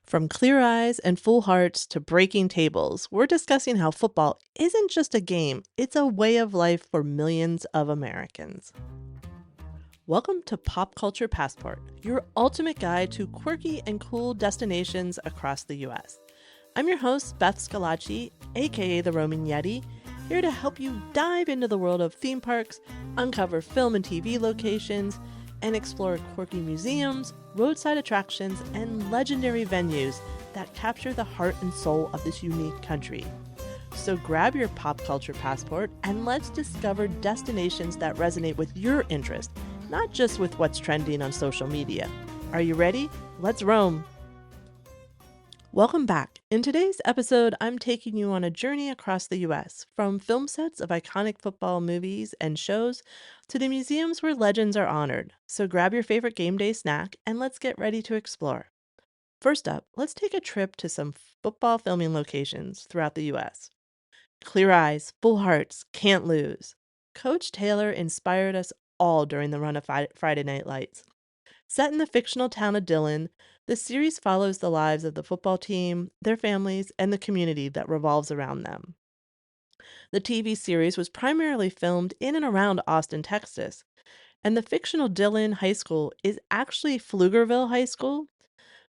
From clear eyes and full hearts to breaking tables, we're discussing how football isn't just a game, it's a way of life for millions of Americans. Welcome to Pop Culture Passport, your ultimate guide to quirky and cool destinations across the US. I'm your host, Beth Scalacci, aka the Roman Yeti, here to help you dive into the world of theme parks, uncover film and TV locations, and explore quirky museums, roadside attractions, and legendary venues that capture the heart and soul of this unique country. So grab your pop culture passport and let's discover destinations that resonate with your interest, not just with what's trending on social media. Are you ready? Let's roam! Welcome back. In today's episode, I'm taking you on a journey across the US, from film sets of iconic football movies and shows to the museums where legends are honored. So grab your favorite game day snack and let's get ready to explore. First up, let's take a trip to some football filming locations throughout the US. Clear eyes, full hearts, can't lose. Coach Taylor inspired us all during the run of Friday Night Lights. Set in the fictional town of Dillon, the series follows the lives of the football team, their families, and the community that revolves around them. The TV series was primarily filmed in and around Austin, Texas, and the fictional Dillon High School is actually Pflugerville High School.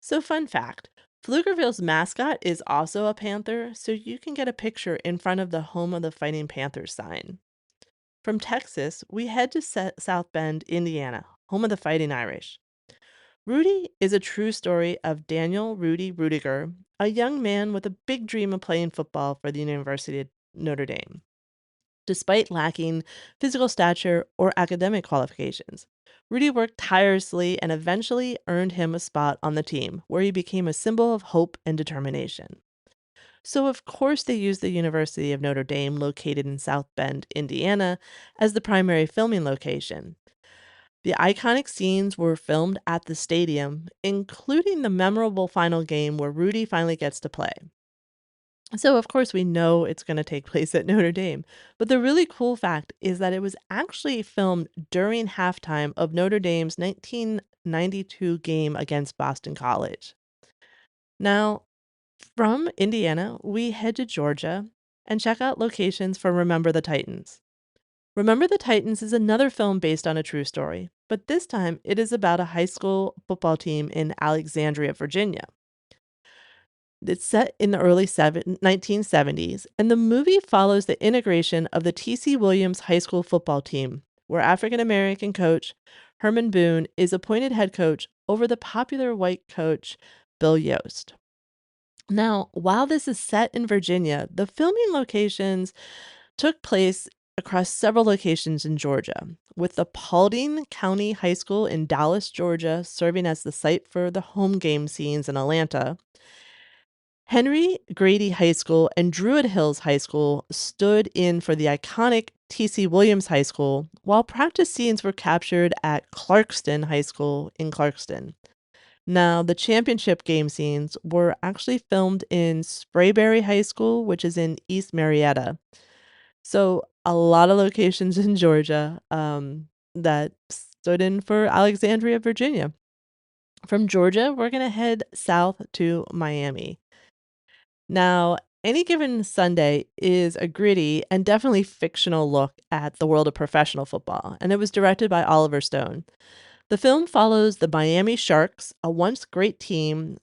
So, fun fact, Pflugerville's mascot is also a panther, so you can get a picture in front of the Home of the Fighting Panthers sign. From Texas, we head to South Bend, Indiana, home of the Fighting Irish. Rudy is a true story of Daniel Rudy Rudiger, a young man with a big dream of playing football for the University of Notre Dame, despite lacking physical stature or academic qualifications. Rudy worked tirelessly and eventually earned him a spot on the team, where he became a symbol of hope and determination. So, of course, they used the University of Notre Dame, located in South Bend, Indiana, as the primary filming location. The iconic scenes were filmed at the stadium, including the memorable final game where Rudy finally gets to play. So, of course, we know it's going to take place at Notre Dame. But the really cool fact is that it was actually filmed during halftime of Notre Dame's 1992 game against Boston College. Now, from Indiana, we head to Georgia and check out locations for Remember the Titans. Remember the Titans is another film based on a true story, but this time it is about a high school football team in Alexandria, Virginia. It's set in the early 1970s, and the movie follows the integration of the T.C. Williams High School football team, where African American coach Herman Boone is appointed head coach over the popular white coach Bill Yost. Now, while this is set in Virginia, the filming locations took place across several locations in Georgia, with the Paulding County High School in Dallas, Georgia, serving as the site for the home game scenes in Atlanta. Henry Grady High School and Druid Hills High School stood in for the iconic T.C. Williams High School, while practice scenes were captured at Clarkston High School in Clarkston. Now, the championship game scenes were actually filmed in Sprayberry High School, which is in East Marietta. So, a lot of locations in Georgia that stood in for Alexandria, Virginia. From Georgia, we're going to head south to Miami. Now, Any Given Sunday is a gritty and definitely fictional look at the world of professional football, and it was directed by Oliver Stone. The film follows the Miami Sharks, a once great team,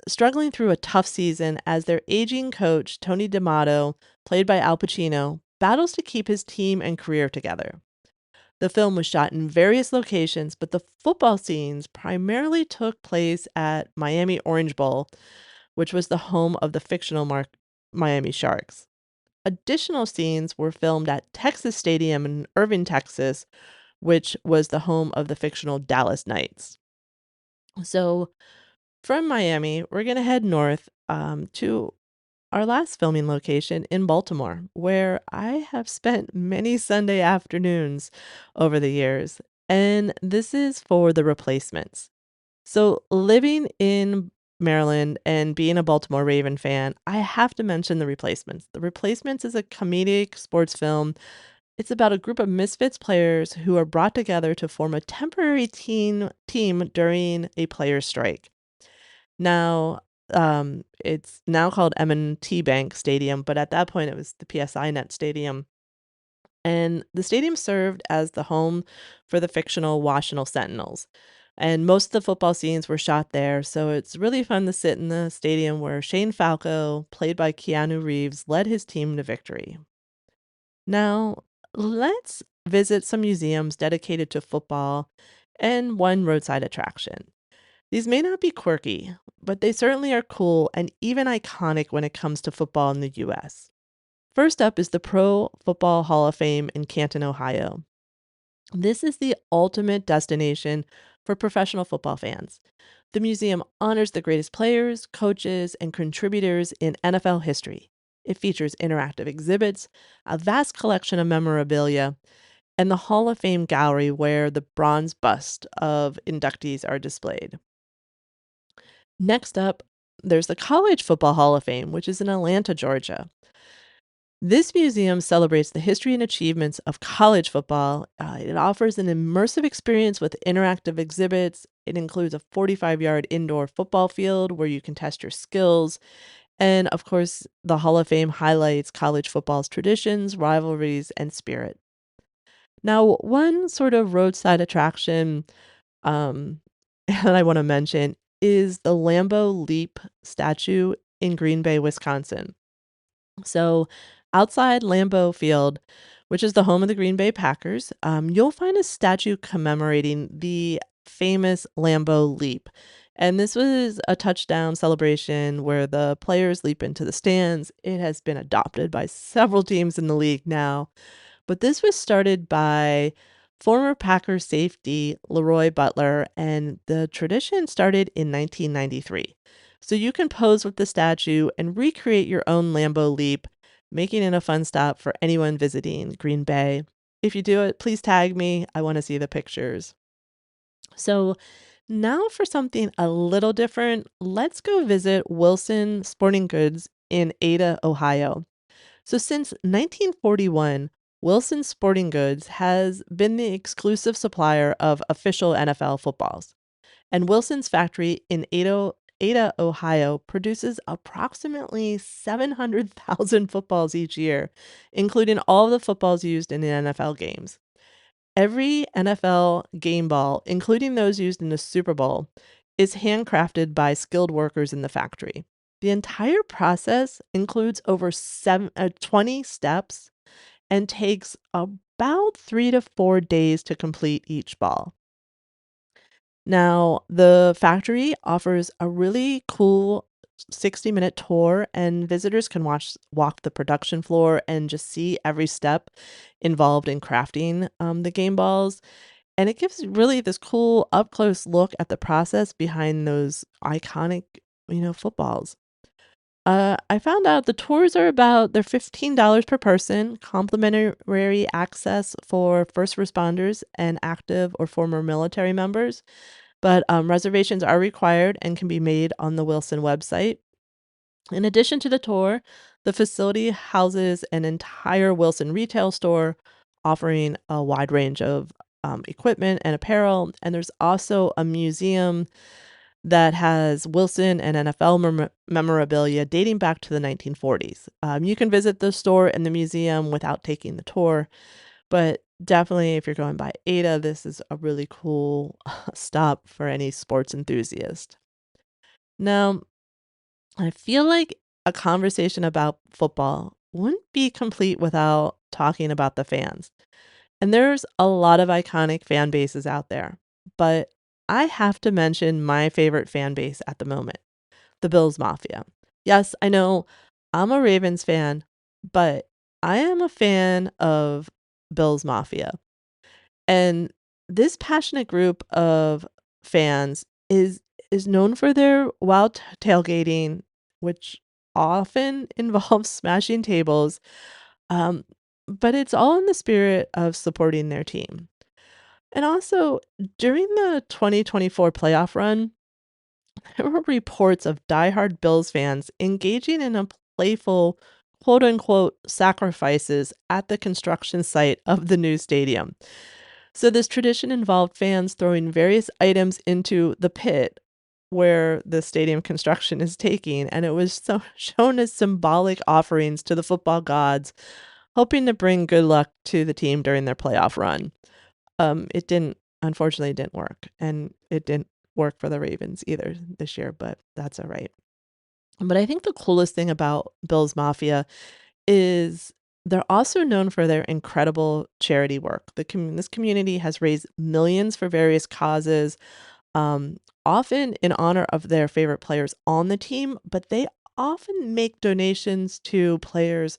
struggling through a tough season as their aging coach, Tony D'Amato, played by Al Pacino, battles to keep his team and career together. The film was shot in various locations, but the football scenes primarily took place at Miami Orange Bowl, which was the home of the fictional Miami Sharks. Additional scenes were filmed at Texas Stadium in Irving, Texas, which was the home of the fictional Dallas Knights. So, from Miami, we're going to head north to our last filming location in Baltimore, where I have spent many Sunday afternoons over the years. And this is for The Replacements. So, living in Maryland and being a Baltimore Raven fan, I have to mention The Replacements. The Replacements is a comedic sports film. It's about a group of misfits players who are brought together to form a temporary team during a player strike. Now, It's now called M&T Bank Stadium, but at that point, it was the PSI Net Stadium. And the stadium served as the home for the fictional Washington Sentinels. And most of the football scenes were shot there, so it's really fun to sit in the stadium where Shane Falco, played by Keanu Reeves, led his team to victory. Now, let's visit some museums dedicated to football and one roadside attraction. These may not be quirky, but they certainly are cool and even iconic when it comes to football in the US. First up is the Pro Football Hall of Fame in Canton, Ohio. This is the ultimate destination for professional football fans. The museum honors the greatest players, coaches, and contributors in NFL history. It features interactive exhibits, a vast collection of memorabilia, and the Hall of Fame gallery where the bronze bust of inductees are displayed. Next up, there's the College Football Hall of Fame, which is in Atlanta, Georgia. This museum celebrates the history and achievements of college football. It offers an immersive experience with interactive exhibits. It includes a 45-yard indoor football field where you can test your skills. And of course, the Hall of Fame highlights college football's traditions, rivalries, and spirit. Now, one sort of roadside attraction um, that I want to mention is the Lambeau Leap statue in Green Bay, Wisconsin. So, outside Lambeau Field, which is the home of the Green Bay Packers, you'll find a statue commemorating the famous Lambeau Leap. And this was a touchdown celebration where the players leap into the stands. It has been adopted by several teams in the league now. But this was started by former Packers safety Leroy Butler, and the tradition started in 1993. So you can pose with the statue and recreate your own Lambeau leap, making it a fun stop for anyone visiting Green Bay. If you do it, please tag me. I want to see the pictures. So now for something a little different, let's go visit Wilson Sporting Goods in Ada, Ohio. So since 1941, Wilson Sporting Goods has been the exclusive supplier of official NFL footballs. And Wilson's factory in Ada, Ohio produces approximately 700,000 footballs each year, including all the footballs used in the NFL games. Every NFL game ball, including those used in the Super Bowl, is handcrafted by skilled workers in the factory. The entire process includes over 20 steps and takes about 3 to 4 days to complete each ball. Now, the factory offers a really cool 60-minute tour, and visitors can walk the production floor and just see every step involved in crafting the game balls. And it gives really this cool up close look at the process behind those iconic, footballs. I found out the tours are they're $15 per person, complimentary access for first responders and active or former military members. But reservations are required and can be made on the Wilson website. In addition to the tour, the facility houses an entire Wilson retail store offering a wide range of equipment and apparel. And there's also a museum that has Wilson and NFL memorabilia dating back to the 1940s. You can visit the store and the museum without taking the tour, but definitely if you're going by Ada, this is a really cool stop for any sports enthusiast. Now, I feel like a conversation about football wouldn't be complete without talking about the fans. And there's a lot of iconic fan bases out there, but I have to mention my favorite fan base at the moment, the Bills Mafia. Yes, I know I'm a Ravens fan, but I am a fan of Bills Mafia. And this passionate group of fans is known for their wild tailgating, which often involves smashing tables, um, but it's all in the spirit of supporting their team. And also, during the 2024 playoff run, there were reports of diehard Bills fans engaging in a playful, quote unquote, sacrifices at the construction site of the new stadium. So, this tradition involved fans throwing various items into the pit, where the stadium construction is taking, and it was so shown as symbolic offerings to the football gods, hoping to bring good luck to the team during their playoff run. It didn't unfortunately, it didn't work, and it didn't work for the Ravens either this year, but that's all right. But I think the coolest thing about Bill's Mafia is they're also known for their incredible charity work. This community has raised millions for various causes, um, often in honor of their favorite players on the team, but they often make donations to players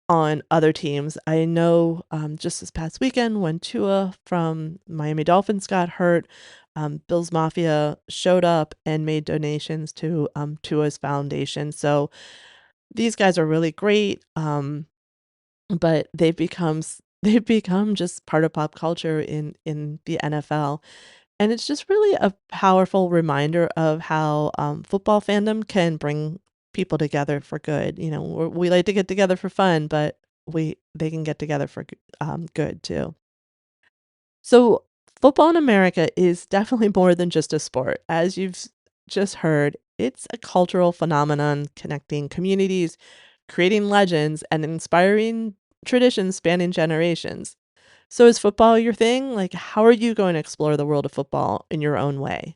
on other teams. I know just this past weekend when Tua from Miami Dolphins got hurt, Bills Mafia showed up and made donations to Tua's foundation. So these guys are really great, but they've become just part of pop culture in the NFL. And it's just really a powerful reminder of how football fandom can bring people together for good. You know, we like to get together for fun, but they can get together for good too. So football in America is definitely more than just a sport. As just heard, it's a cultural phenomenon connecting communities, creating legends, and inspiring traditions spanning generations. So is football your thing? Like, how are you going to explore the world of football in your own way?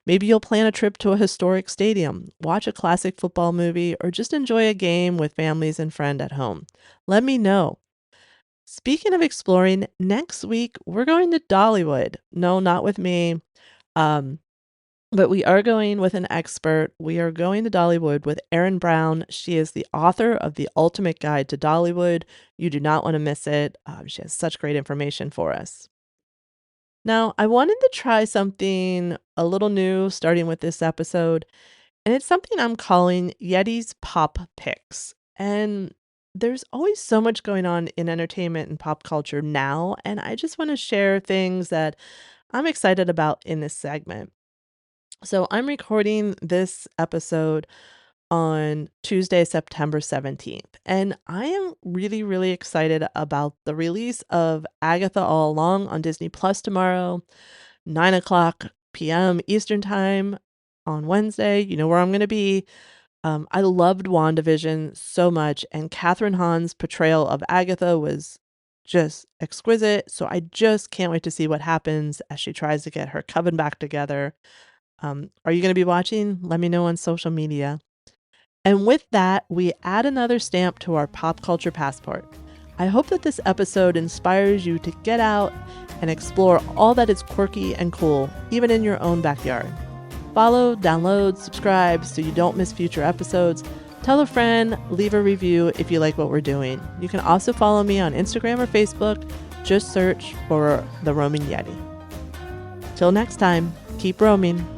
Maybe you'll plan a trip to a historic stadium, watch a classic football movie, or just enjoy a game with families and friends at home. Let me know. Speaking of exploring, next week we're going to Dollywood. No, not with me. Um, but we are going with an expert. We are going to Dollywood with Erin Brown. She is the author of The Ultimate Guide to Dollywood. You do not want to miss it. She has such great information for us. Now, I wanted to try something a little new starting with this episode, and it's something I'm calling Yeti's Pop Picks. And there's always so much going on in entertainment and pop culture now, and I just want to share things that I'm excited about in this segment. So I'm recording this episode on Tuesday, September 17th, and I am really, really excited about the release of Agatha All Along on Disney Plus tomorrow, 9 o'clock p.m. Eastern Time on Wednesday. You know where I'm going to be. I loved WandaVision so much, and Catherine Hahn's portrayal of Agatha was just exquisite. So I just can't wait to see what happens as she tries to get her coven back together. Are you going to be watching? Let me know on social media. And with that, we add another stamp to our pop culture passport. I hope that this episode inspires you to get out and explore all that is quirky and cool, even in your own backyard. Follow, download, subscribe so you don't miss future episodes. Tell a friend, leave a review if you like what we're doing. You can also follow me on Instagram or Facebook. Just search for The Roaming Yeti. Till next time, keep roaming.